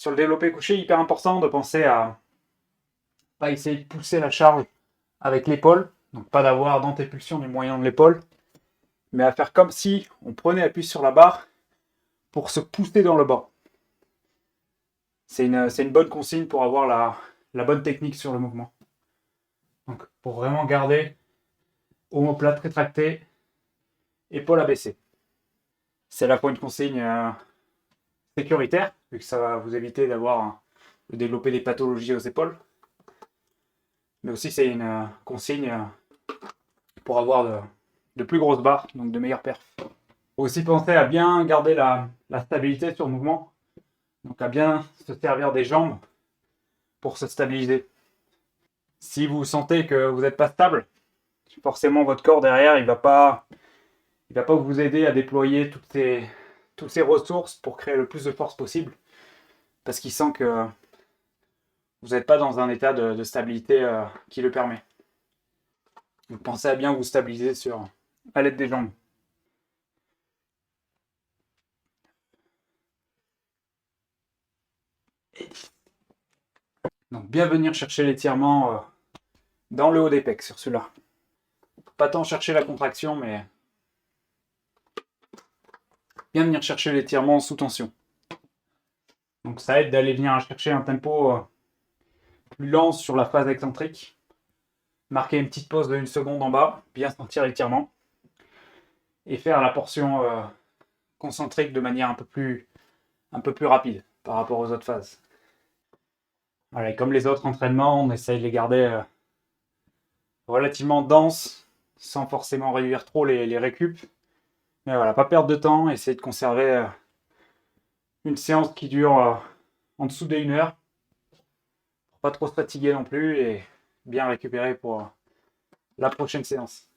Sur le développé couché, hyper important de penser à pas essayer de pousser la charge avec l'épaule, donc pas d'avoir d'antépulsion du moyen de l'épaule, mais à faire comme si on prenait appui sur la barre pour se pousser dans le bas. C'est une bonne consigne pour avoir la bonne technique sur le mouvement. Donc pour vraiment garder omoplate rétractée, épaule abaissée. C'est à la fois une consigne sécuritaire, vu que ça va vous éviter de développer des pathologies aux épaules. Mais aussi c'est une consigne pour avoir de plus grosses barres, donc de meilleures perfs. Il faut aussi penser à bien garder la stabilité sur le mouvement, donc à bien se servir des jambes pour se stabiliser. Si vous sentez que vous n'êtes pas stable, forcément votre corps derrière il va pas vous aider à déployer toutes ces ressources pour créer le plus de force possible, parce qu'il sent que vous n'êtes pas dans un état de stabilité qui le permet. Donc pensez à bien vous stabiliser à l'aide des jambes. Donc bien venir chercher l'étirement dans le haut des pecs sur celui-là. Pas tant chercher la contraction, mais bien venir chercher l'étirement sous tension. Donc ça aide d'aller venir chercher un tempo plus lent sur la phase excentrique. Marquer une petite pause de 1 seconde en bas, bien sentir l'étirement. Et faire la portion concentrique de manière un peu plus rapide par rapport aux autres phases. Voilà, et comme les autres entraînements, on essaye de les garder relativement denses, sans forcément réduire trop les récup. Mais voilà, pas perdre de temps, essayer de conserver une séance qui dure en dessous d'1 heure, pour pas trop se fatiguer non plus, et bien récupérer pour la prochaine séance.